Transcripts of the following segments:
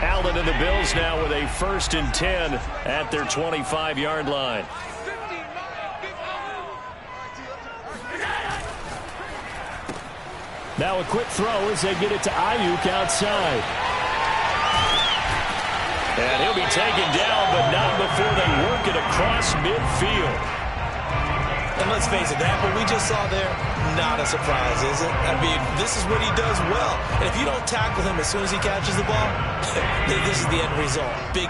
Allen and the Bills now with a 1st and 10 at their 25-yard line. Now a quick throw as they get it to Ayuk outside. And he'll be taken down, but not before they work it across midfield. And let's face it, that what we just saw there, not a surprise, is it? I mean, this is what he does well. And if you don't tackle him as soon as he catches the ball, this is the end result. Big.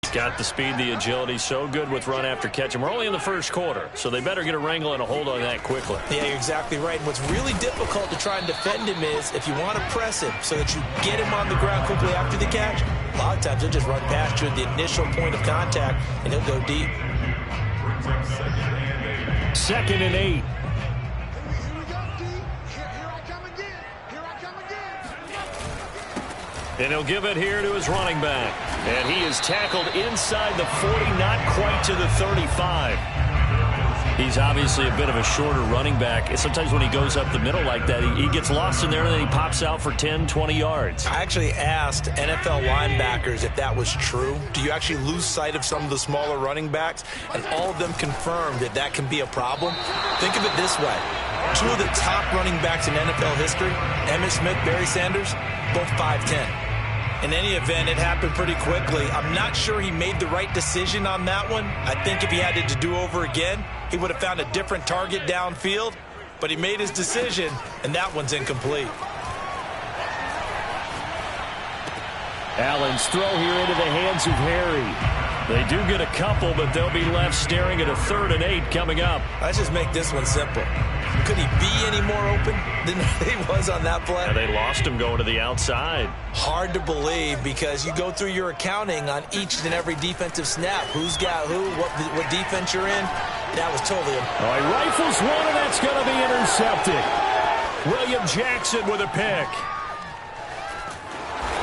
He's got the speed, the agility, so good with run after catch. And we're only in the first quarter, so they better get a wrangle and a hold on that quickly. Yeah, you're exactly right. And what's really difficult to try and defend him is if you want to press him so that you get him on the ground quickly after the catch, a lot of times he'll just run past you at the initial point of contact, and he'll go deep. 2nd and 8. And he'll give it here to his running back. And he is tackled inside the 40, not quite to the 35. He's obviously a bit of a shorter running back. Sometimes when he goes up the middle like that, he gets lost in there and then he pops out for 10, 20 yards. I actually asked NFL linebackers if that was true. Do you actually lose sight of some of the smaller running backs? And all of them confirmed that that can be a problem. Think of it this way. 2 of the top running backs in NFL history, Emmitt Smith, Barry Sanders, both 5'10". In any event, it happened pretty quickly. I'm not sure he made the right decision on that one. I think if he had it to do over again, he would have found a different target downfield. But he made his decision, and that one's incomplete. Allen's throw here into the hands of Harry. They do get a couple, but they'll be left staring at a 3rd and 8 coming up. Let's just make this one simple. Could he be any more open than he was on that play? And they lost him going to the outside. Hard to believe because you go through your accounting on each and every defensive snap. Who's got who, what defense you're in. That was totally Oh, he rifles one, and that's going to be intercepted. William Jackson with a pick.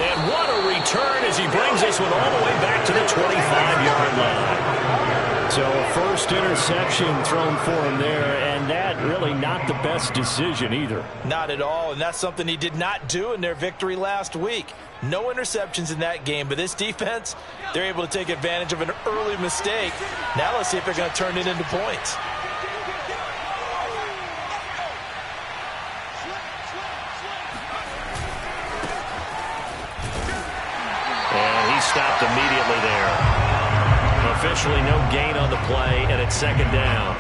And what a return as he brings this one all the way back to the 25-yard line. So a first interception thrown for him there, and that really not the best decision either. Not at all, and that's something he did not do in their victory last week. No interceptions in that game, but this defense, they're able to take advantage of an early mistake. Now let's see if they're going to turn it into points. And he stopped immediately there. Officially no gain on the play, and it's 2nd down.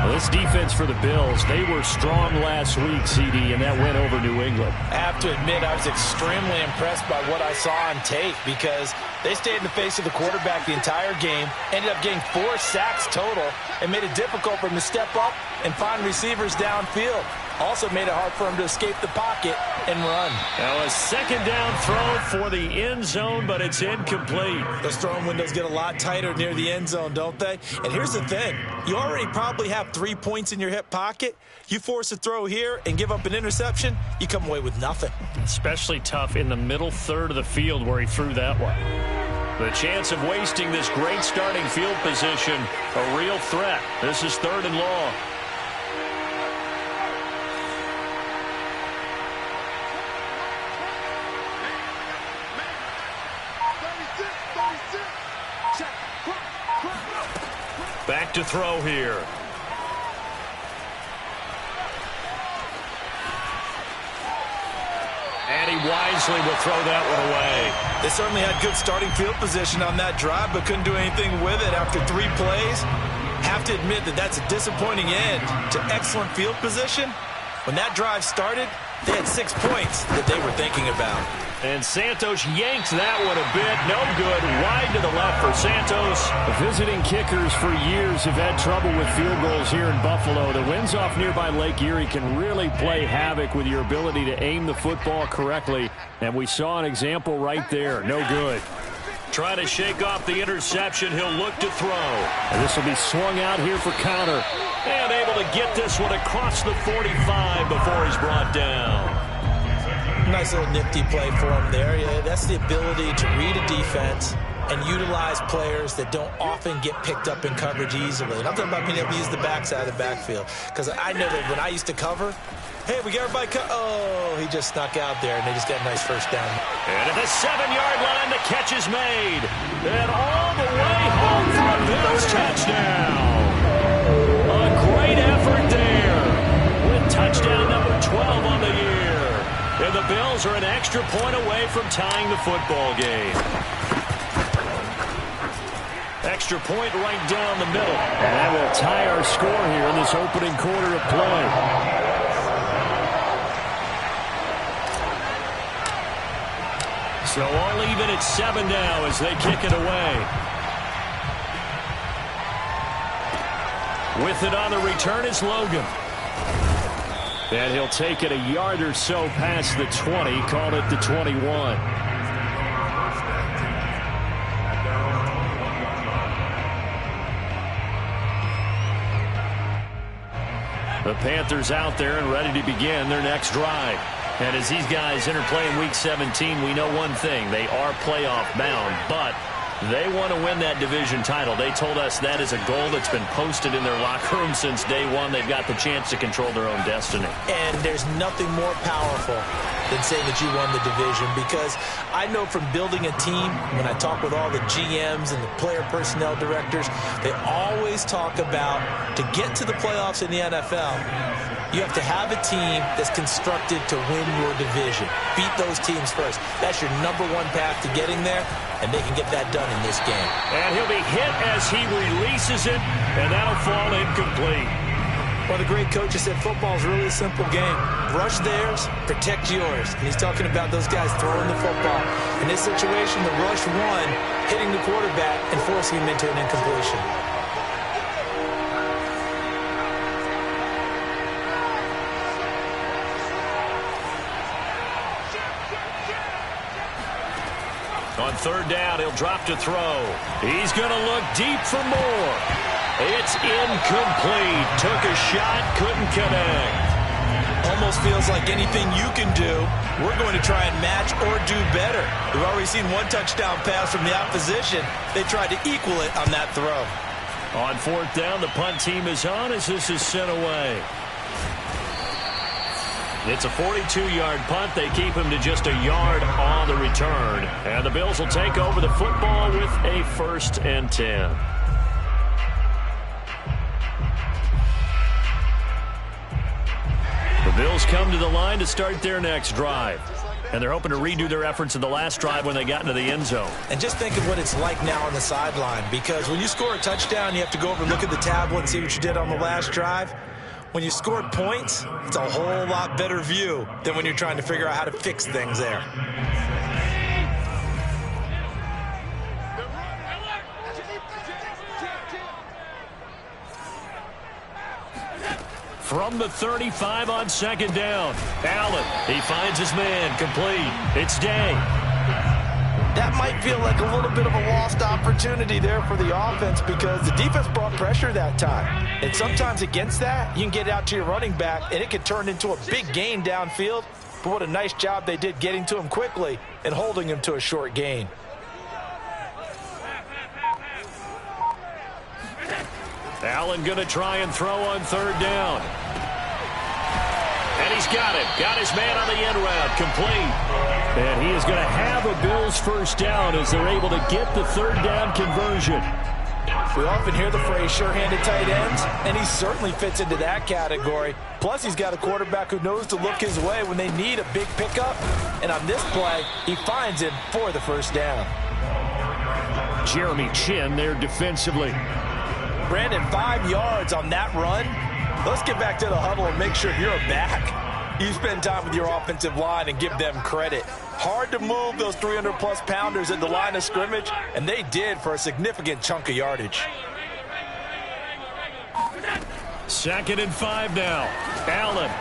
Well, this defense for the Bills, they were strong last week, CD, and that went over New England. I have to admit, I was extremely impressed by what I saw on tape because they stayed in the face of the quarterback the entire game, ended up getting 4 sacks total, and made it difficult for him to step up and find receivers downfield. Also made it hard for him to escape the pocket and run. Now a 2nd down throw for the end zone, but it's incomplete. Those throwing windows get a lot tighter near the end zone, don't they? And here's the thing. You already probably have 3 points in your hip pocket. You force a throw here and give up an interception, you come away with nothing. Especially tough in the middle 3rd of the field where he threw that one. The chance of wasting this great starting field position, a real threat. This is 3rd and long. Back to throw here. And he wisely will throw that one away. They certainly had good starting field position on that drive, but couldn't do anything with it after 3 plays. Have to admit that that's a disappointing end to excellent field position. When that drive started, they had 6 points that they were thinking about. And Santos yanks that one a bit. No good. Wide to the left for Santos. The visiting kickers for years have had trouble with field goals here in Buffalo. The winds off nearby Lake Erie can really play havoc with your ability to aim the football correctly. And we saw an example right there. No good. Trying to shake off the interception. He'll look to throw. And this will be swung out here for counter. And able to get this one across the 45 before he's brought down. Nice little nifty play for him there. Yeah, that's the ability to read a defense and utilize players that don't often get picked up in coverage easily. And I'm talking about being able to use the backside of the backfield. Because I know that when I used to cover, Hey, we got everybody cut. Oh, he just snuck out there, and they just got a nice first down. And at the 7-yard line, the catch is made. And all the way home for a Bills touchdown. A great effort there with touchdown number 12 on the year. And the Bills are an extra point away from tying the football game. Extra point right down the middle. And that will tie our score here in this opening quarter of play. So all even at 7 now as they kick it away. With it on the return is Logan. And he'll take it a yard or so past the 20, call it the 21. The Panthers out there and ready to begin their next drive. And as these guys interplay in Week 17, we know one thing. They are playoff bound, but they want to win that division title. They told us that is a goal that's been posted in their locker room since day one. They've got the chance to control their own destiny. And there's nothing more powerful than saying that you won the division, because I know from building a team, when I talk with all the GMs and the player personnel directors, they always talk about to get to the playoffs in the NFL, you have to have a team that's constructed to win your division. Beat those teams first. That's your number one path to getting there, and they can get that done in this game. And he'll be hit as he releases it, and that'll fall incomplete. Well, the great coach has said football is really a simple game. Rush theirs, protect yours. And he's talking about those guys throwing the football. In this situation, the rush one, hitting the quarterback and forcing him into an incompletion. On third down, he'll drop to throw. He's going to look deep for more. It's incomplete. Took a shot, couldn't connect. Almost feels like anything you can do, we're going to try and match or do better. We've already seen one touchdown pass from the opposition. They tried to equal it on that throw. On fourth down, the punt team is on as this is sent away. It's a 42-yard punt. They keep him to just a yard on the return. And the Bills will take over the football with a 1st and 10. The Bills come to the line to start their next drive. And they're hoping to redo their efforts in the last drive when they got into the end zone. And just think of what it's like now on the sideline, because when you score a touchdown, you have to go over and look at the tablet and see what you did on the last drive. When you scored points, it's a whole lot better view than when you're trying to figure out how to fix things there. From the 35 on second down, Allen, he finds his man, complete. It's Day. That might feel like a little bit of a lost opportunity there for the offense, because the defense brought pressure that time. And sometimes against that, you can get out to your running back, and it can turn into a big gain downfield. But what a nice job they did getting to him quickly and holding him to a short gain. Allen going to try and throw on third down. And he's got it. Got his man on the end route. Complete. And he is going to have a Bills first down as they're able to get the third down conversion. We often hear the phrase sure-handed tight ends, and he certainly fits into that category. Plus, he's got a quarterback who knows to look his way when they need a big pickup. And on this play, he finds him for the first down. Jeremy Chin there defensively. Brandon, 5 yards on that run. Let's get back to the huddle and make sure you're back. You spend time with your offensive line and give them credit. Hard to move those 300-plus pounders at the line of scrimmage, and they did for a significant chunk of yardage. 2nd and 5 now. Allen.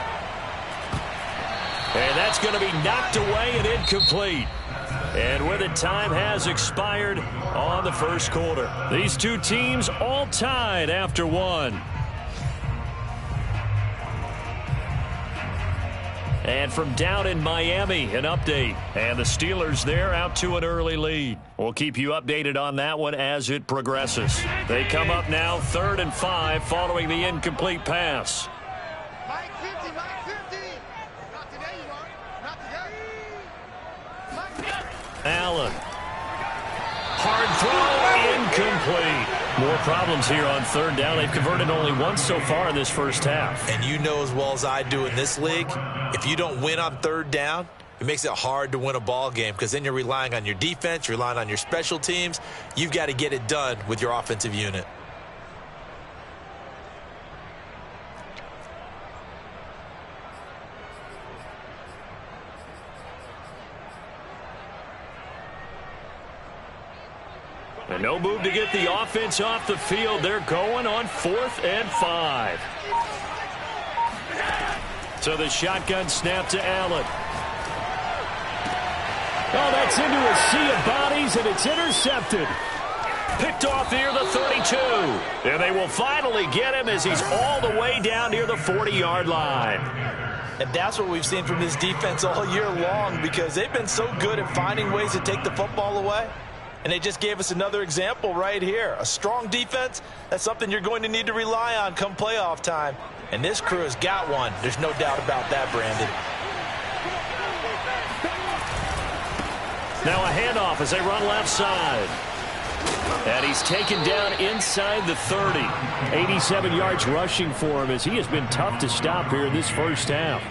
And that's going to be knocked away and incomplete. And with it, time has expired on the first quarter. These two teams all tied after one. And from down in Miami, an update. And the Steelers there out to an early lead. We'll keep you updated on that one as it progresses. They come up now 3rd and 5 following the incomplete pass. Mike 50, Mike 50. Allen. Hard throw, incomplete. More problems here on third down. They've converted only once so far in this first half. And you know as well as I do in this league, if you don't win on third down, it makes it hard to win a ball game because then you're relying on your defense, you're relying on your special teams. You've got to get it done with your offensive unit. And no move to get the offense off the field. They're going on 4th and 5. So the shotgun snap to Allen. Oh, that's into a sea of bodies, and it's intercepted. Picked off near the 32. And they will finally get him as he's all the way down near the 40-yard line. And that's what we've seen from this defense all year long because they've been so good at finding ways to take the football away. And they just gave us another example right here. A strong defense, that's something you're going to need to rely on come playoff time. And this crew has got one. There's no doubt about that, Brandon. Now a handoff as they run left side. And he's taken down inside the 30. 87 yards rushing for him as he has been tough to stop here in this first half.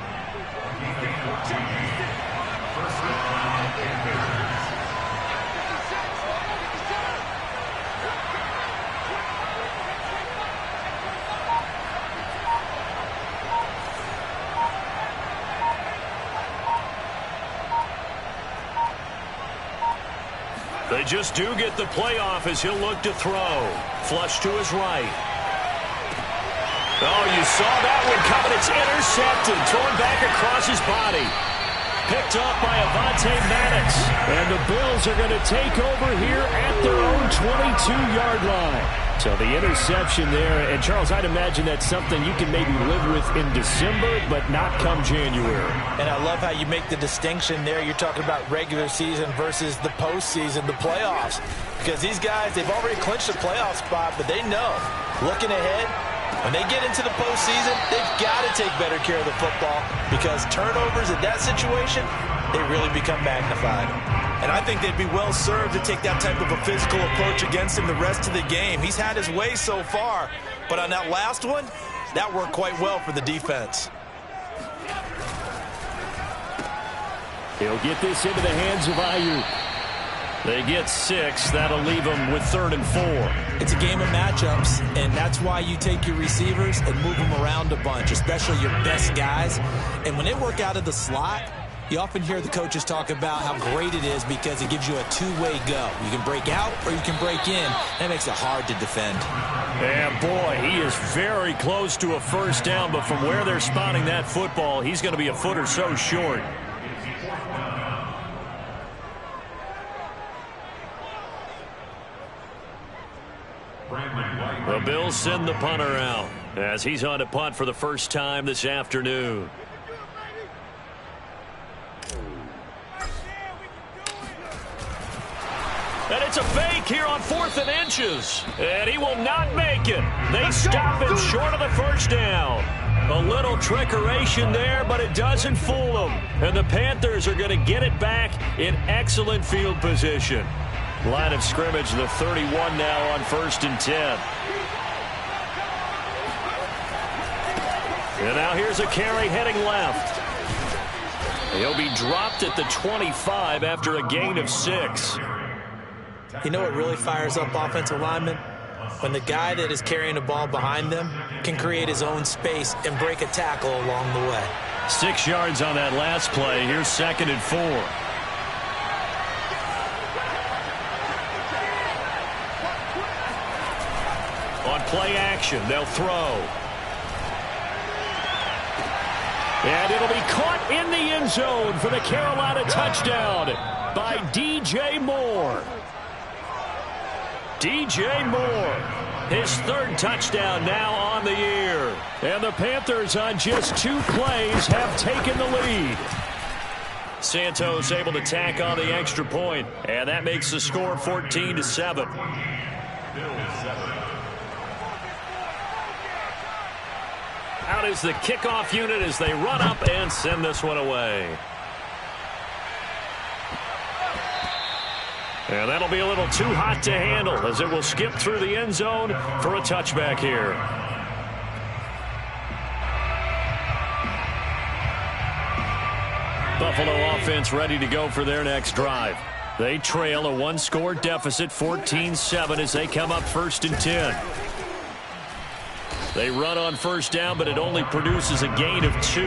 They just do get the playoff as he'll look to throw. Flush to his right. Oh, you saw that one coming. It's intercepted. Thrown back across his body. Picked off by Avonte Maddox. And the Bills are going to take over here at their own 22-yard line. So the interception there. And, Charles, I'd imagine that's something you can maybe live with in December, but not come January. And I love how you make the distinction there. You're talking about regular season versus the postseason, the playoffs. Because these guys, they've already clinched a playoff spot, but they know, looking ahead, when they get into the postseason, they've got to take better care of the football because turnovers in that situation, they really become magnified. And I think they'd be well served to take that type of a physical approach against him the rest of the game. He's had his way so far, but on that last one, that worked quite well for the defense. He'll get this into the hands of Ayuk. They get 6. That'll leave them with 3rd and 4. It's a game of matchups, and that's why you take your receivers and move them around a bunch, especially your best guys. And when they work out of the slot, you often hear the coaches talk about how great it is because it gives you a two-way go. You can break out or you can break in. That makes it hard to defend. And, boy, he is very close to a first down, but from where they're spotting that football, he's going to be a foot or so short. The Bills send the punter out as he's on to punt for the first time this afternoon. And it's a fake here on 4th and inches. And he will not make it. They stop him short of the first down. A little trickeration there, but it doesn't fool them. And the Panthers are going to get it back in excellent field position. Line of scrimmage, the 31 now on 1st and 10. And now here's a carry heading left. He'll be dropped at the 25 after a gain of 6. You know what really fires up offensive linemen? When the guy that is carrying the ball behind them can create his own space and break a tackle along the way. 6 yards on that last play. Here's 2nd and 4. On play action, they'll throw. And it'll be caught in the end zone for the Carolina touchdown by DJ Moore. DJ Moore, his 3rd touchdown now on the year. And the Panthers on just 2 plays have taken the lead. Santos able to tack on the extra point, and that makes the score 14-7. Out is the kickoff unit as they run up and send this one away. And that'll be a little too hot to handle as it will skip through the end zone for a touchback here. Buffalo offense ready to go for their next drive. They trail a one-score deficit, 14-7, as they come up 1st and 10. They run on first down, but it only produces a gain of 2.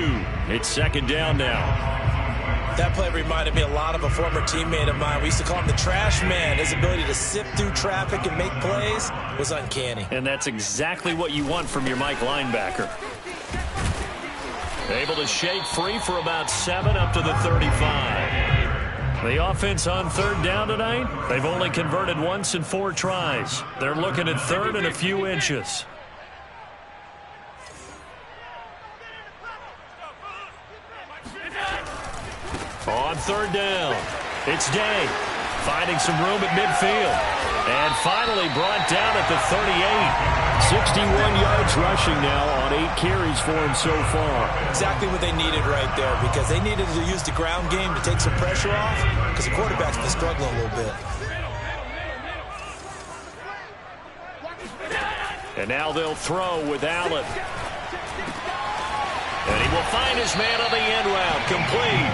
It's 2nd down now. That play reminded me a lot of a former teammate of mine. We used to call him the trash man. His ability to sift through traffic and make plays was uncanny. And that's exactly what you want from your Mike linebacker. Able to shake free for about 7 up to the 35. The offense on 3rd down tonight, they've only converted once in 4 tries. They're looking at 3rd and a few inches. On 3rd down, it's Day, finding some room at midfield. And finally brought down at the 38. 61 yards rushing now on 8 carries for him so far. Exactly what they needed right there, because they needed to use the ground game to take some pressure off, because the quarterback's been struggling a little bit. And now they'll throw with Allen. And he will find his man on the end route, complete.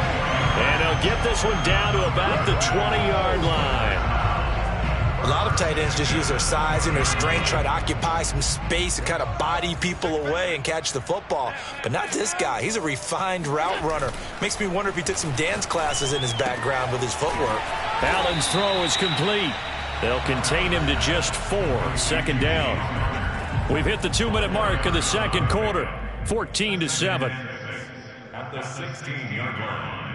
And he'll get this one down to about the 20-yard line. A lot of tight ends just use their size and their strength, try to occupy some space and kind of body people away and catch the football. But not this guy. He's a refined route runner. Makes me wonder if he took some dance classes in his background with his footwork. Allen's throw is complete. They'll contain him to just 4. 2nd down. We've hit the 2-minute mark of the 2nd quarter. 14-7. At the 16-yard line.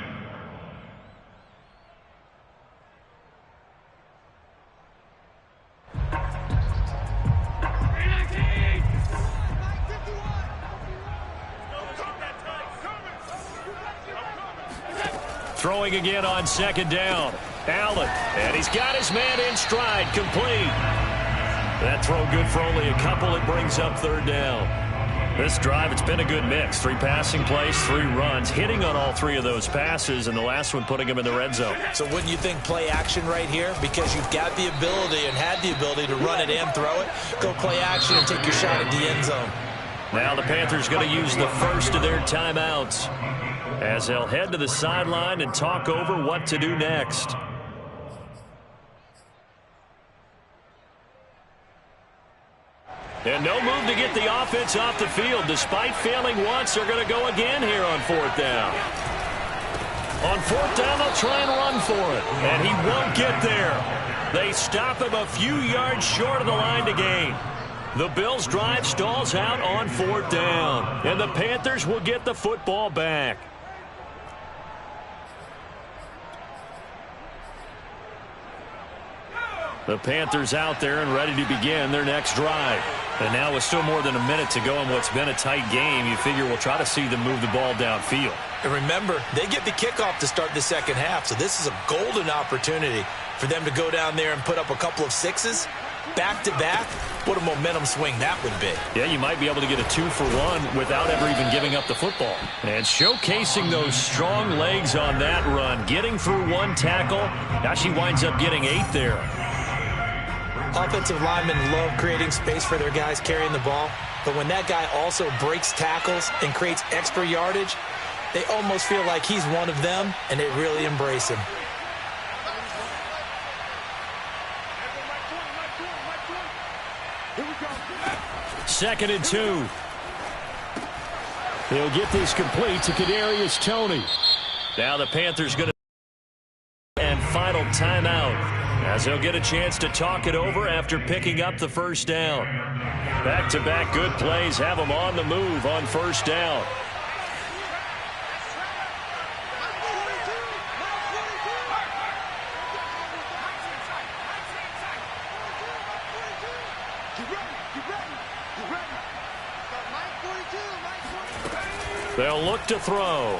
Throwing again on 2nd down. Allen, and he's got his man in stride, complete. That throw good for only a couple. It brings up 3rd down. This drive, it's been a good mix. 3 passing plays, 3 runs, hitting on all 3 of those passes, and the last one putting him in the red zone. So wouldn't you think play action right here? Because you've got the ability and had the ability to run it and throw it. Go play action and take your shot at the end zone. Now the Panthers going to use the first of their timeouts as they'll head to the sideline and talk over what to do next. And no move to get the offense off the field. Despite failing once, they're going to go again here on 4th down. On 4th down, they'll try and run for it. And he won't get there. They stop him a few yards short of the line to gain. The Bills' drive stalls out on 4th down. And the Panthers will get the football back. The Panthers out there and ready to begin their next drive. And now with still more than a minute to go in what's been a tight game, you figure we'll try to see them move the ball downfield. And remember, they get the kickoff to start the 2nd half, so this is a golden opportunity for them to go down there and put up a couple of 6s back-to-back. What a momentum swing that would be. Yeah, you might be able to get a 2-for-1 without ever even giving up the football. And showcasing those strong legs on that run, getting through 1 tackle. Now she winds up getting 8 there. Offensive linemen love creating space for their guys carrying the ball, but when that guy also breaks tackles and creates extra yardage, they almost feel like he's one of them, and they really embrace him. Second and 2. He'll get this complete to Kadarius Toney. Now the Panthers going to and final timeout, as they'll get a chance to talk it over after picking up the 1st down. Back-to-back good plays have them on the move on 1st down. They'll look to throw.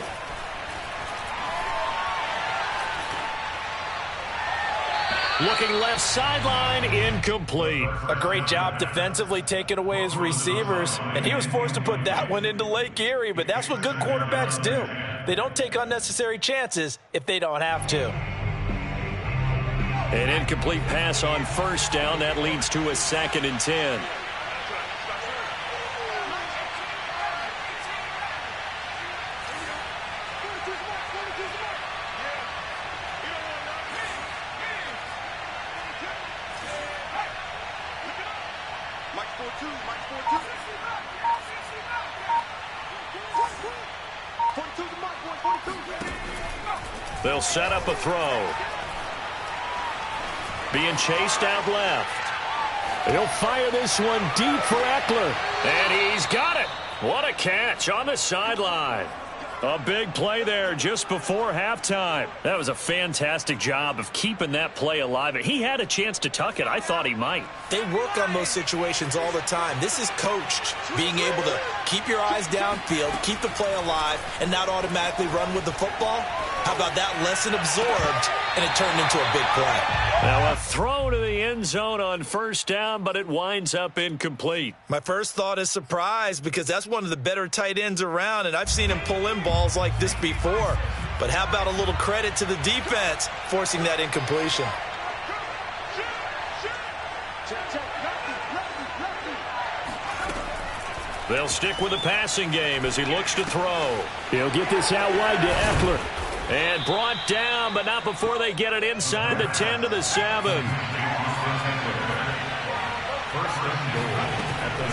Looking left sideline, incomplete. A great job defensively taking away his receivers, and he was forced to put that one into Lake Erie, but that's what good quarterbacks do. They don't take unnecessary chances if they don't have to. An incomplete pass on first down. That leads to a 2nd and 10. They'll set up a throw. Being chased out left. He'll fire this one deep for Eckler. And he's got it. What a catch on the sideline. A big play there just before halftime. That was a fantastic job of keeping that play alive. He had a chance to tuck it. I thought he might. They work on those situations all the time. This is coached, being able to keep your eyes downfield, keep the play alive, and not automatically run with the football. How about that lesson absorbed, and it turned into a big play? Now a throw to the end zone on first down, but it winds up incomplete. My first thought is surprise, because that's one of the better tight ends around, and I've seen him pull in balls like this before. But how about a little credit to the defense forcing that incompletion? They'll stick with the passing game as he looks to throw. He'll get this out wide to Eckler. And brought down, but not before they get it inside the 10 to the 7.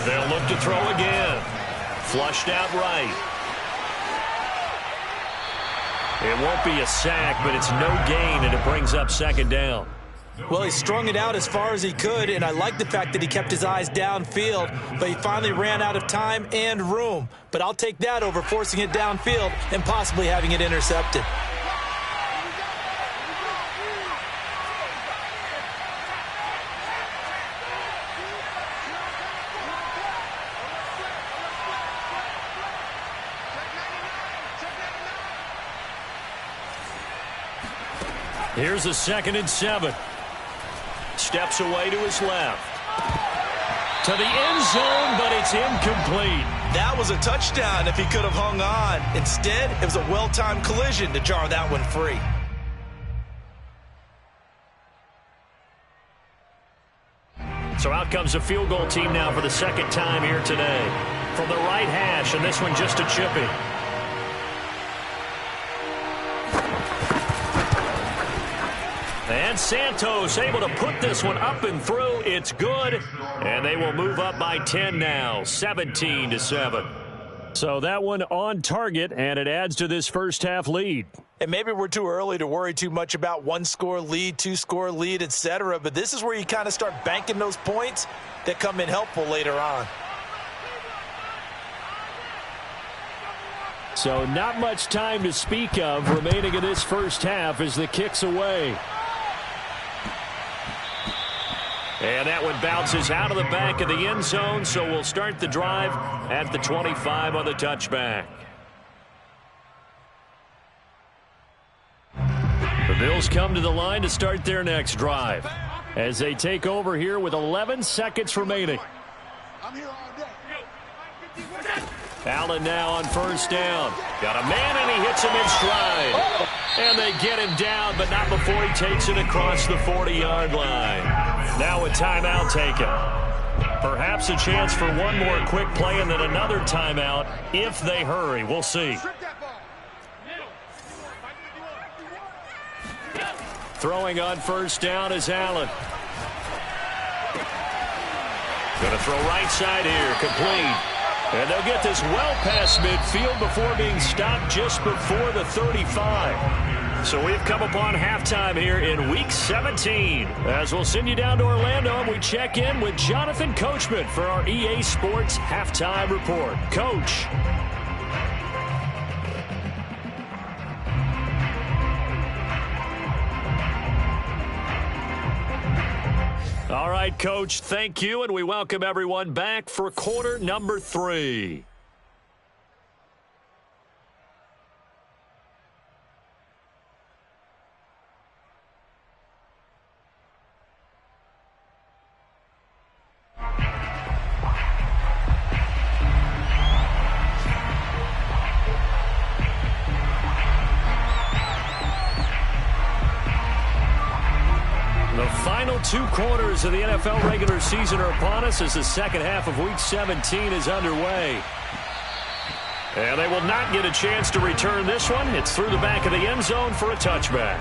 They'll look to throw again. Flushed out right. It won't be a sack, but it's no gain, and it brings up 2nd down. Well, he strung it out as far as he could, and I like the fact that he kept his eyes downfield, but he finally ran out of time and room. But I'll take that over forcing it downfield and possibly having it intercepted. Here's a 2nd and 7. Steps away to his left. To the end zone, but it's incomplete. That was a touchdown if he could have hung on. Instead, it was a well-timed collision to jar that one free. So out comes a field goal team now for the 2nd time here today. From the right hash, and this one just a chippy. And Santos able to put this one up and through. It's good. And they will move up by 10 now, 17-7. So that one on target, and it adds to this first half lead. And maybe we're too early to worry too much about 1-score lead, 2-score lead, etc. But this is where you kind of start banking those points that come in helpful later on. So not much time to speak of remaining in this first half as the kick's away. And that one bounces out of the back of the end zone, so we'll start the drive at the 25 on the touchback. The Bills come to the line to start their next drive as they take over here with 11 seconds remaining. Allen now on first down. Got a man, and he hits him in stride. And they get him down, but not before he takes it across the 40-yard line. Now a timeout taken. Perhaps a chance for one more quick play and then another timeout if they hurry. We'll see. Throwing on first down is Allen. Going to throw right side here, complete. And they'll get this well past midfield before being stopped just before the 35. So we've come upon halftime here in Week 17. As we'll send you down to Orlando, and we check in with Jonathan Coachman for our EA Sports Halftime Report. Coach. All right, Coach, thank you, and we welcome everyone back for quarter number 3. final 2 quarters of the NFL regular season are upon us as the second half of Week 17 is underway. And they will not get a chance to return this one. It's through the back of the end zone for a touchback.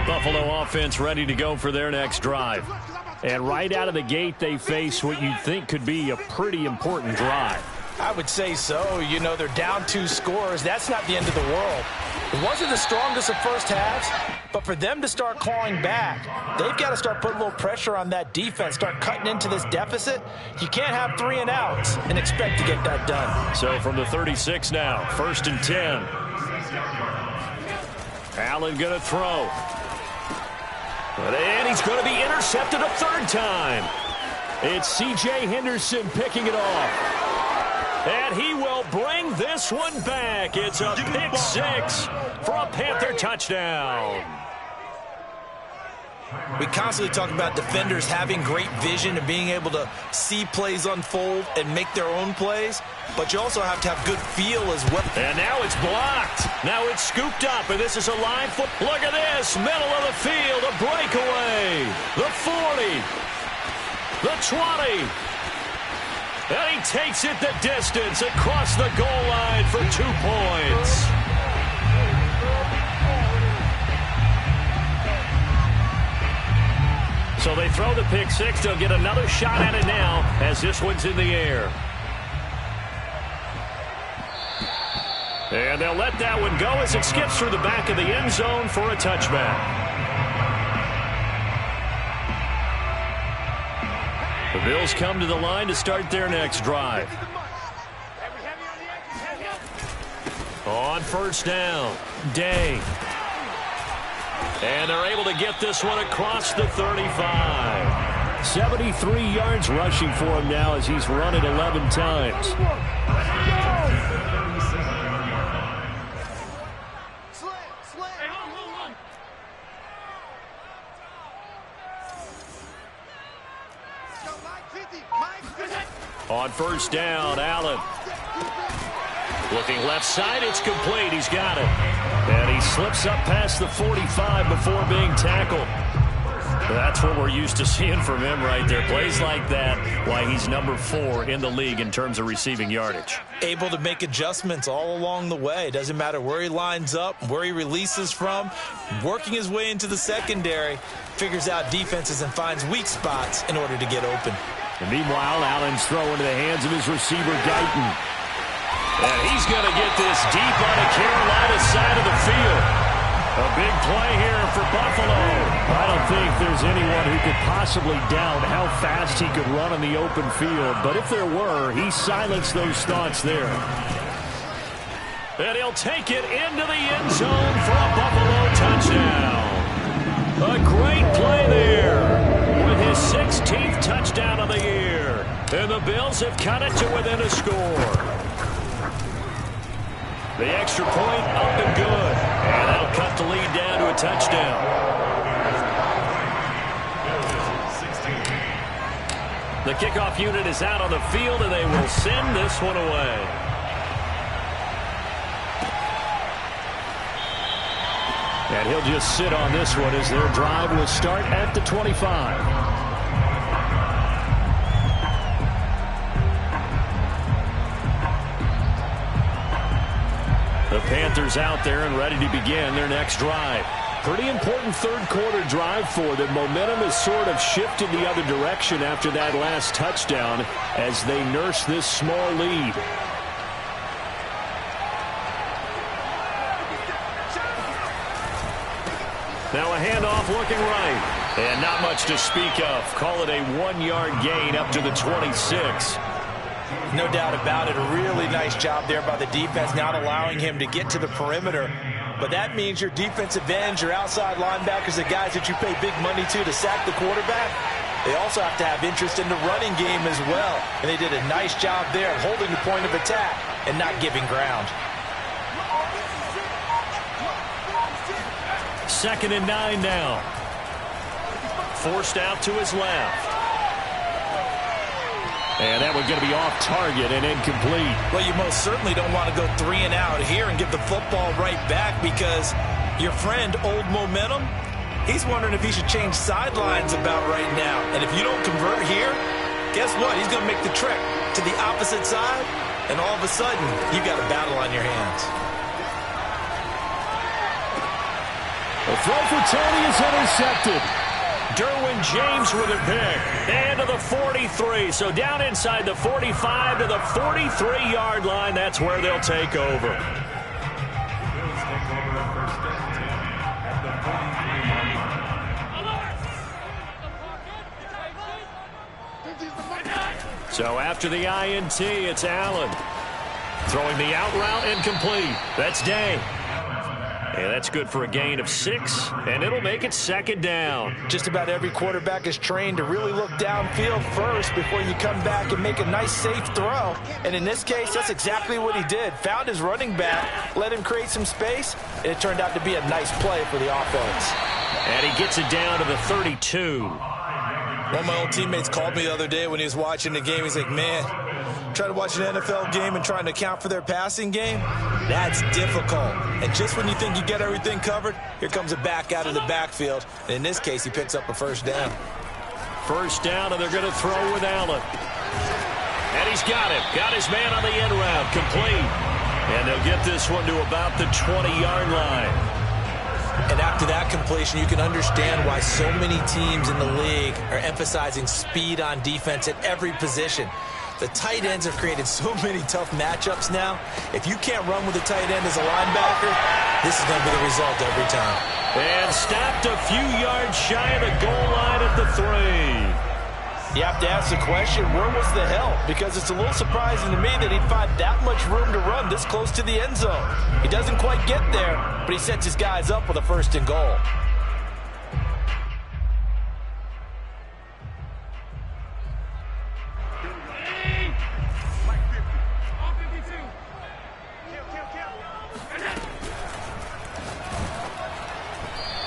Buffalo offense ready to go for their next drive. And right out of the gate, they face what you'd think could be a pretty important drive. I would say so. You know, they're down 2 scores. That's not the end of the world. It wasn't the strongest of first halves, but for them to start clawing back, they've got to start putting a little pressure on that defense, start cutting into this deficit. You can't have 3 and outs and expect to get that done. So from the 36 now, 1st and 10. Allen going to throw. And he's going to be intercepted a 3rd time. It's C.J. Henderson picking it off. And he will bring this one back. It's a pick 6 for a Panther touchdown. We constantly talk about defenders having great vision and being able to see plays unfold and make their own plays, but you also have to have good feel as well. And now it's blocked. Now it's scooped up, and this is a line foot. Look at this, middle of the field, a breakaway. The 40, the 20. And he takes it the distance across the goal line for 2 points. So they throw the pick 6. They'll get another shot at it now as this one's in the air. And they'll let that one go as it skips through the back of the end zone for a touchback. The Bills come to the line to start their next drive. On 1st down, Day. And they're able to get this one across the 35. 73 yards rushing for him now as he's run it 11 times. On 1st down, Allen. Looking left side, it's complete. He's got it. And he slips up past the 45 before being tackled. That's what we're used to seeing from him right there. Plays like that, why he's number 4 in the league in terms of receiving yardage. Able to make adjustments all along the way. Doesn't matter where he lines up, where he releases from. Working his way into the secondary, figures out defenses and finds weak spots in order to get open. And meanwhile, Allen's throw into the hands of his receiver, Guyton. And he's going to get this deep on the Carolina side of the field. A big play here for Buffalo. I don't think there's anyone who could possibly doubt how fast he could run on the open field. But if there were, he silenced those thoughts there. And he'll take it into the end zone for a Buffalo touchdown. A great play there with his 16th touchdown of the year. And the Bills have cut it to within a score. The extra point up and good. And that'll cut the lead down to a touchdown. The kickoff unit is out on the field, and they will send this one away. And he'll just sit on this one as their drive will start at the 25. The Panthers out there and ready to begin their next drive. Pretty important 3rd quarter drive for them. Momentum has sort of shifted the other direction after that last touchdown as they nurse this small lead. Now a handoff looking right. And not much to speak of. Call it a 1-yard gain up to the 26. No doubt about it. A really nice job there by the defense, not allowing him to get to the perimeter. But that means your defensive ends, your outside linebackers, the guys that you pay big money to sack the quarterback, they also have to have interest in the running game as well. And they did a nice job there holding the point of attack and not giving ground. 2nd and 9 now. Forced out to his left. And that one's going to be off target and incomplete. Well, you most certainly don't want to go 3 and out here and give the football right back, because your friend, Old Momentum, he's wondering if he should change sidelines about right now. And if you don't convert here, guess what? He's going to make the trek to the opposite side, and all of a sudden, you got a battle on your hands. The throw for Tony is intercepted. Derwin James with a pick. And to the 43. So down inside the 45 to the 43-yard line. That's where they'll take over. Bills take over first and 10 at the 43-yard line. So after the INT, it's Allen. Throwing the out route incomplete. That's Day. And that's good for a gain of 6, and it'll make it second down. Just about every quarterback is trained to really look downfield first before you come back and make a nice, safe throw. And in this case, that's exactly what he did. Found his running back, let him create some space, and it turned out to be a nice play for the offense. And he gets it down to the 32. One of my old teammates called me the other day when he was watching the game. He's like, man, trying to watch an NFL game and trying to account for their passing game, that's difficult. And just when you think you get everything covered, here comes a back out of the backfield. And in this case, he picks up a first down. First down, and they're going to throw with Allen. And he's got him. Got his man on the end route. Complete. And they'll get this one to about the 20-yard line. And after that completion, you can understand why so many teams in the league are emphasizing speed on defense at every position. The tight ends have created so many tough matchups now. If you can't run with a tight end as a linebacker, this is going to be the result every time. And stopped a few yards shy of the goal line at the 3. You have to ask the question, where was the help? Because it's a little surprising to me that he'd find that much room to run this close to the end zone. He doesn't quite get there, but he sets his guys up with a first and goal.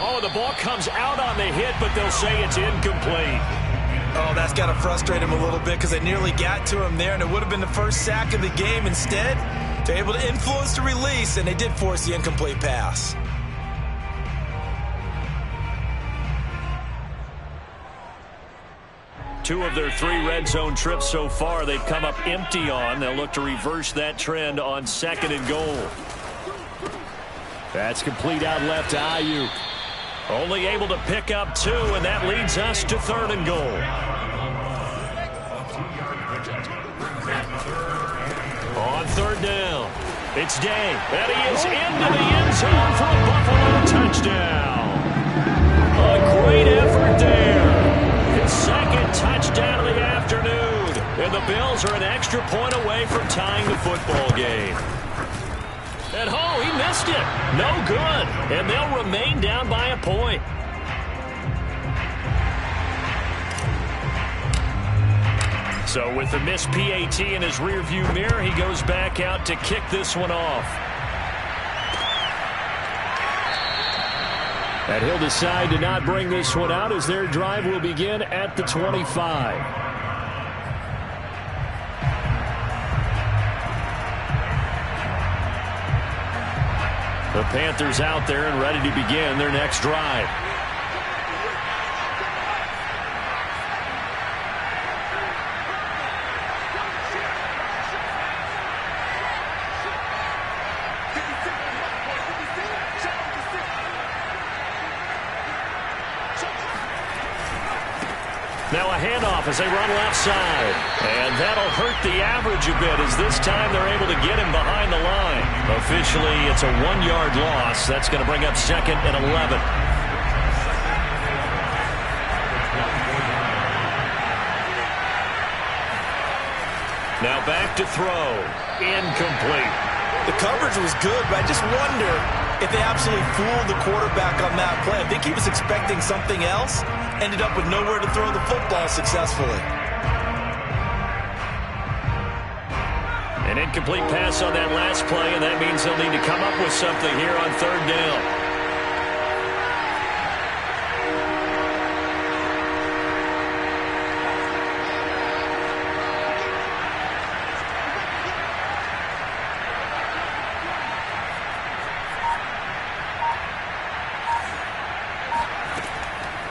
Oh, the ball comes out on the hit, but they'll say it's incomplete. Oh, that's got to frustrate him a little bit, because they nearly got to him there, and it would have been the first sack of the game. Instead, they're able to influence the release, and they did force the incomplete pass. Two of their 3 red zone trips so far, they've come up empty on. They'll look to reverse that trend on 2nd and goal. That's complete out left to Ayuk. Only able to pick up 2, and that leads us to 3rd and goal. On 3rd down, it's Day. And he is into the end zone for a Buffalo touchdown. A great effort there. His 2nd touchdown of the afternoon. And the Bills are an extra point away from tying the football game. And oh, he missed it. No good. And they'll remain down by a point. So with the missed PAT in his rearview mirror, he goes back out to kick this one off. And he'll decide to not bring this one out as their drive will begin at the 25. The Panthers out there and ready to begin their next drive. Now a handoff as they run left side. And that'll hurt the average a bit as this time they're able to get him behind the line. Officially, it's a 1-yard loss. That's going to bring up 2nd and 11. Now back to throw. Incomplete. The coverage was good, but I just wonder if they absolutely fooled the quarterback on that play. I think he was expecting something else. Ended up with nowhere to throw the football successfully. An incomplete pass on that last play, and that means they'll need to come up with something here on 3rd down.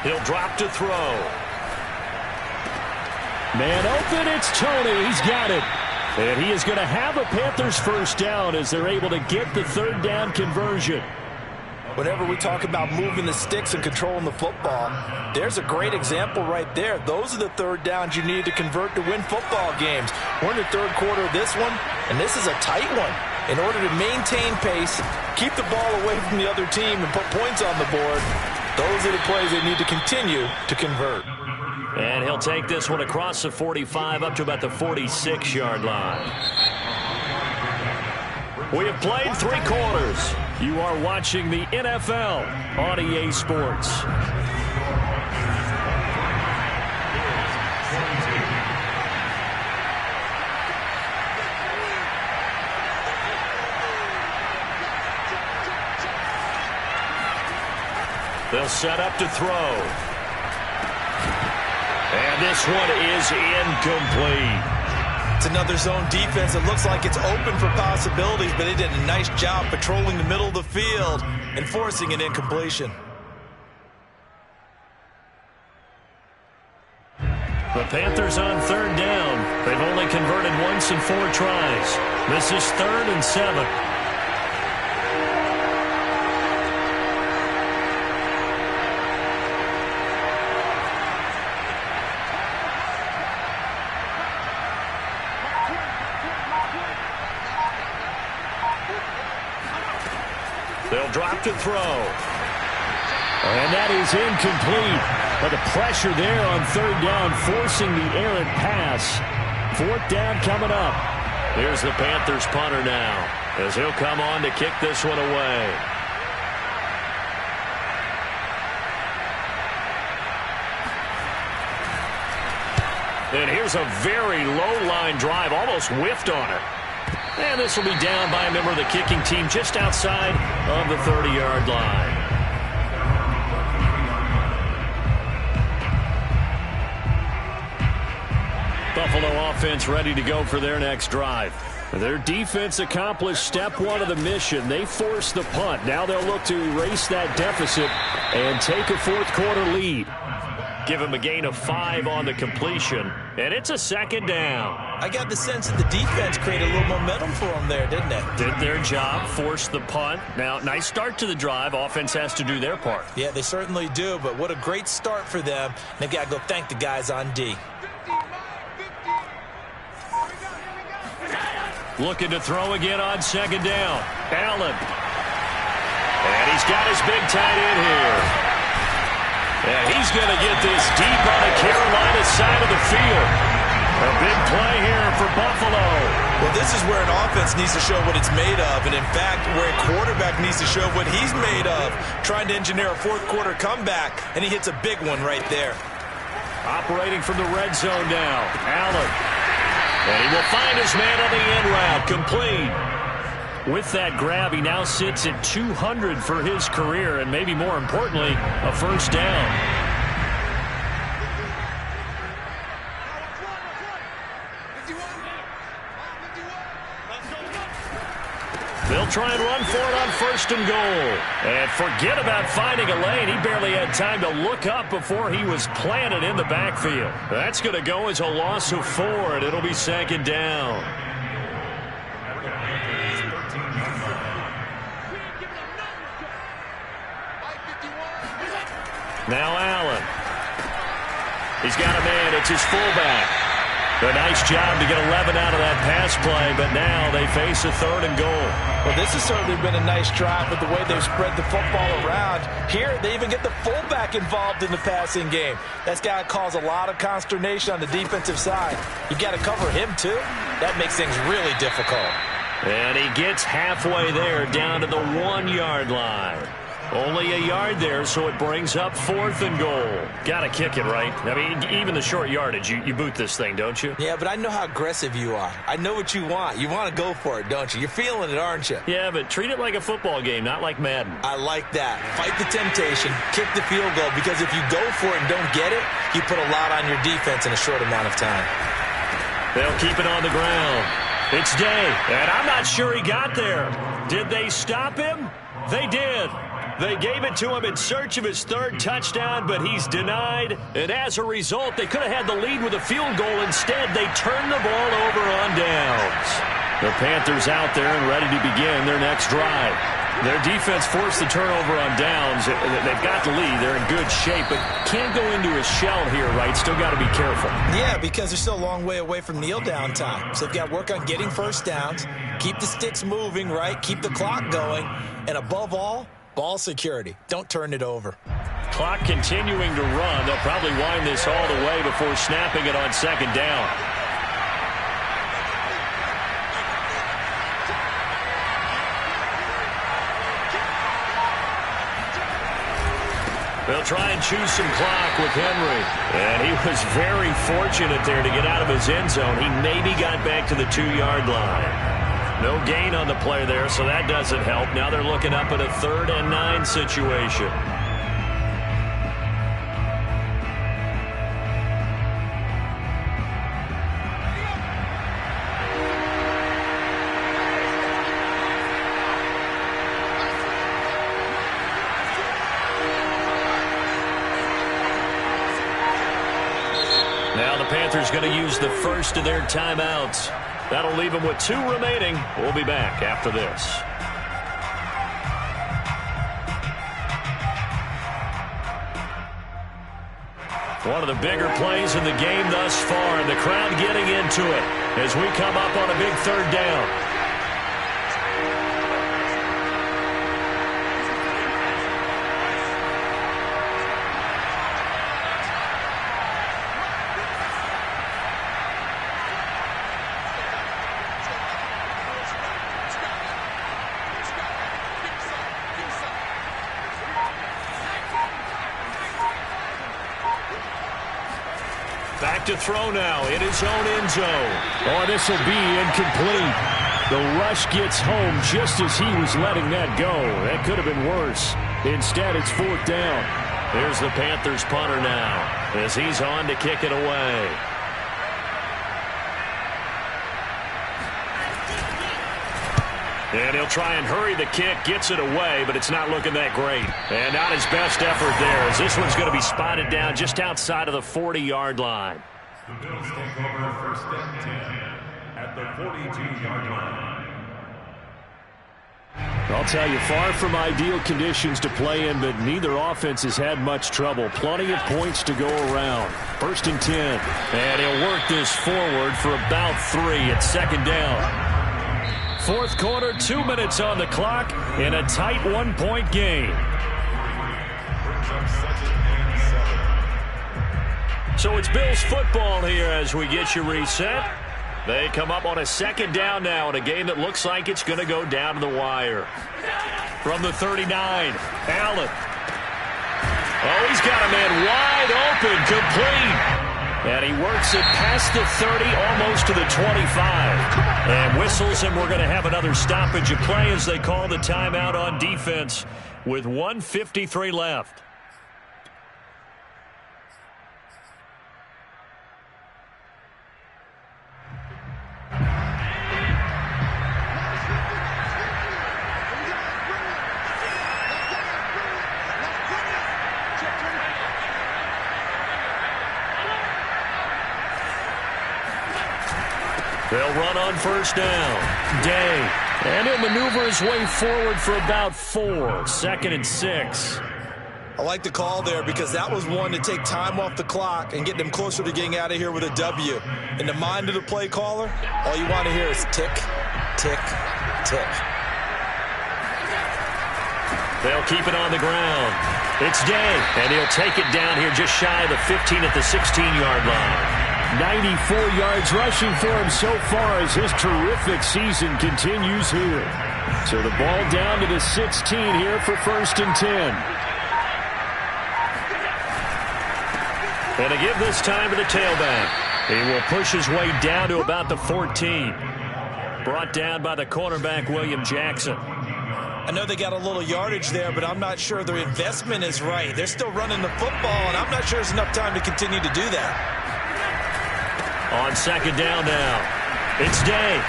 He'll drop to throw. Man open, it's Tony. He's got it. And he is going to have a Panthers first down as they're able to get the third down conversion. Whenever we talk about moving the sticks and controlling the football, there's a great example right there. Those are the third downs you need to convert to win football games. We're in the third quarter of this one, and this is a tight one. In order to maintain pace, keep the ball away from the other team, and put points on the board, those are the plays they need to continue to convert. And he'll take this one across the 45 up to about the 46-yard line. We have played 3 quarters. You are watching the NFL on EA Sports. They'll set up to throw. And this one is incomplete. It's another zone defense. It looks like it's open for possibilities, but they did a nice job patrolling the middle of the field and forcing an incompletion. The Panthers on third down. They've only converted once in 4 tries. This is 3rd and 7. They'll drop to throw. And that is incomplete. But the pressure there on third down, forcing the errant pass. 4th down coming up. Here's the Panthers punter now, as he'll come on to kick this one away. And here's a very low line drive, almost whiffed on it. And this will be down by a member of the kicking team just outside of the 30-yard line. Buffalo offense ready to go for their next drive. Their defense accomplished step 1 of the mission. They forced the punt. Now they'll look to erase that deficit and take a 4th quarter lead. Give him a gain of 5 on the completion, and it's a 2nd down. I got the sense that the defense created a little momentum for them there, didn't it? Did their job, forced the punt. Now, nice start to the drive. Offense has to do their part. Yeah, they certainly do, but what a great start for them. They've got to go thank the guys on D. Looking to throw again on 2nd down. Allen. And he's got his big tight end here. And he's going to get this deep on the Carolina side of the field. A big play here for Buffalo. Well, this is where an offense needs to show what it's made of. And, in fact, where a quarterback needs to show what he's made of. Trying to engineer a 4th quarter comeback. And he hits a big one right there. Operating from the red zone now. Allen. And he will find his man on the end route. Complete. With that grab, he now sits at 200 for his career, and maybe more importantly, a first down. They'll try and run for it on 1st and goal. And forget about finding a lane. He barely had time to look up before he was planted in the backfield. That's going to go as a loss of 4, and it'll be 2nd down. Now Allen. He's got a man. It's his fullback. A nice job to get 11 out of that pass play, but now they face a 3rd and goal. Well, this has certainly been a nice drive with the way they've spread the football around. Here, they even get the fullback involved in the passing game. That's got to cause a lot of consternation on the defensive side. You got to cover him, too. That makes things really difficult. And he gets halfway there, down to the 1-yard line. Only a yard there, so it brings up 4th and goal. Got to kick it, right? I mean, even the short yardage, you boot this thing, don't you? Yeah, but I know how aggressive you are. I know what you want. You want to go for it, don't you? You're feeling it, aren't you? Yeah, but treat it like a football game, not like Madden. I like that. Fight the temptation, kick the field goal, because if you go for it and don't get it, you put a lot on your defense in a short amount of time. They'll keep it on the ground. It's Day, and I'm not sure he got there. Did they stop him? They did. They gave it to him in search of his third touchdown, but he's denied. And as a result, they could have had the lead with a field goal. Instead, they turned the ball over on downs. The Panthers out there and ready to begin their next drive. Their defense forced the turnover on downs. They've got the lead. They're in good shape, but can't go into a shell here, right? Still got to be careful. Yeah, because they're still a long way away from kneel down time. So they've got to work on getting first downs, keep the sticks moving, right? Keep the clock going, and above all, ball security. Don't turn it over. Clock continuing to run. They'll probably wind this all the way before snapping it on second down. They'll try and choose some clock with Henry. And he was very fortunate there to get out of his end zone. He maybe got back to the 2-yard line. No gain on the play there, so that doesn't help. Now they're looking up at a 3rd and 9 situation. Now the Panthers going to use the first of their timeouts. That'll leave them with 2 remaining. We'll be back after this. One of the bigger plays in the game thus far, and the crowd getting into it as we come up on a big 3rd down. Back to throw now in his own end zone. Oh, this will be incomplete. The rush gets home just as he was letting that go. That could have been worse. Instead, it's 4th down. Here's the Panthers punter now as he's on to kick it away. And he'll try and hurry the kick, gets it away, but it's not looking that great. And not his best effort there, as this one's going to be spotted down just outside of the 40-yard line. The Bills take over 1st and 10 at the 42-yard line. I'll tell you, far from ideal conditions to play in, but neither offense has had much trouble. Plenty of points to go around. 1st and 10. And he'll work this forward for about 3 at 2nd down. 4th quarter, 2 minutes on the clock in a tight 1-point game. So it's Bills football here as we get you reset. They come up on a 2nd down now in a game that looks like it's going to go down to the wire. From the 39, Allen. Oh, he's got a man wide open, complete. And he works it past the 30, almost to the 25. And whistles, and we're going to have another stoppage of play as they call the timeout on defense with 1:53 left. They'll run on 1st down. Day. And he'll maneuver his way forward for about 4. 2nd and 6. I like the call there because that was one to take time off the clock and get them closer to getting out of here with a W. In the mind of the play caller, all you want to hear is tick, tick, tick. They'll keep it on the ground. It's Day, and he'll take it down here just shy of the 15 at the 16-yard line. 94 yards rushing for him so far as his terrific season continues here. So the ball down to the 16 here for 1st and 10. And to give this time to the tailback. He will push his way down to about the 14. Brought down by the cornerback, William Jackson. I know they got a little yardage there, but I'm not sure their investment is right. They're still running the football, and I'm not sure there's enough time to continue to do that. On 2nd down now, it's Day,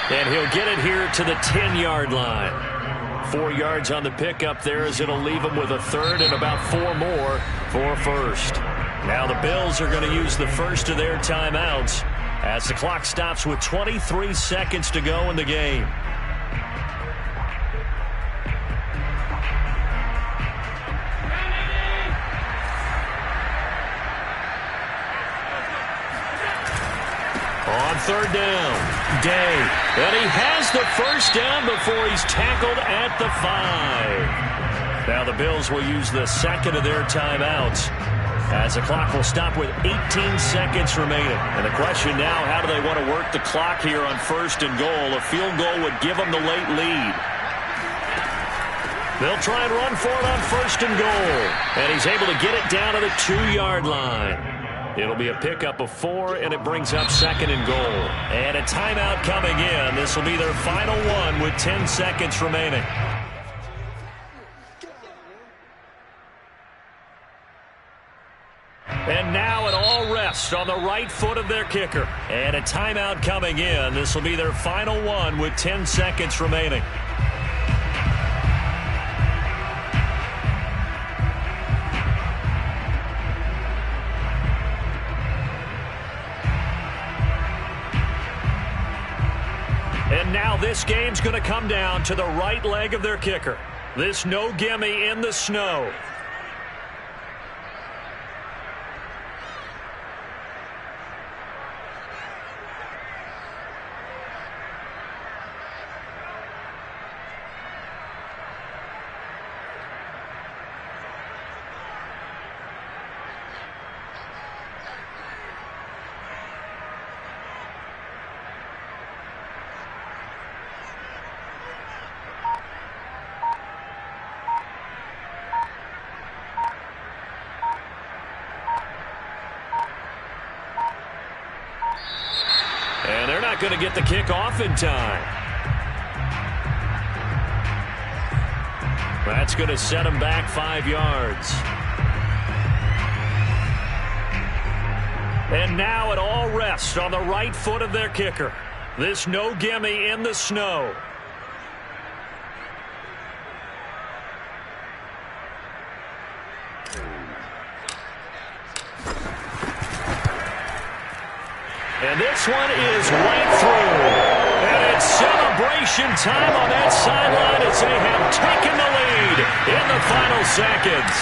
and he'll get it here to the 10-yard line. 4 yards on the pickup there, as it'll leave them with a third and about 4 more for first. Now the Bills are going to use the first of their timeouts as the clock stops with 23 seconds to go in the game. On third down, Day. And he has the first down before he's tackled at the 5. Now the Bills will use the second of their timeouts as the clock will stop with 18 seconds remaining. And the question now, how do they want to work the clock here on first and goal? A field goal would give them the late lead. They'll try and run for it on first and goal. And he's able to get it down to the 2-yard line. It'll be a pickup of 4, and it brings up second and goal. And a timeout coming in. This will be their final one with 10 seconds remaining. And now it all rests on the right foot of their kicker. And a timeout coming in. This will be their final one with 10 seconds remaining. And now this game's going to come down to the right leg of their kicker. This no gimme in the snow. And they're not going to get the kick off in time. That's going to set them back 5 yards. And now it all rests on the right foot of their kicker. This no gimme in the snow. And this one is right through. And it's celebration time on that sideline as they have taken the lead in the final seconds.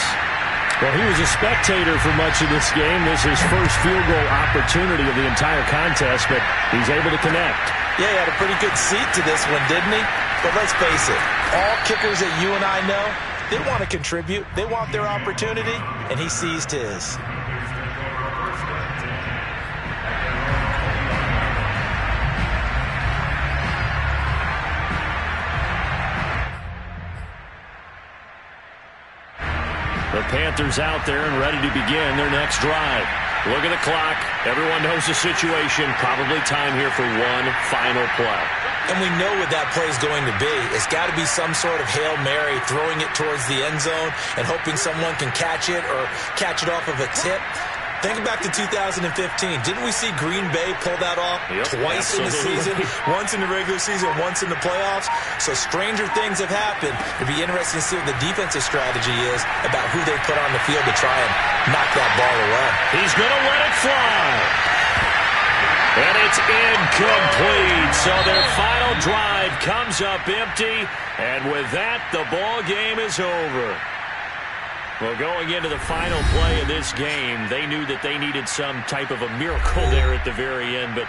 Well, he was a spectator for much of this game. This is his first field goal opportunity of the entire contest, but he's able to connect. Yeah, he had a pretty good seat to this one, didn't he? But let's face it, all kickers that you and I know, they want to contribute. They want their opportunity, and he seized his. The Panthers out there and ready to begin their next drive. Look at the clock. Everyone knows the situation. Probably time here for one final play. And we know what that play is going to be. It's got to be some sort of Hail Mary, throwing it towards the end zone and hoping someone can catch it or catch it off of a tip. Think back to 2015. Didn't we see Green Bay pull that off twice in the season? Once in the regular season, once in the playoffs. So stranger things have happened. It'd be interesting to see what the defensive strategy is about who they put on the field to try and knock that ball away. He's going to let it fly. And it's incomplete. So their final drive comes up empty. And with that, the ball game is over. Well, going into the final play of this game, they knew that they needed some type of a miracle there at the very end, but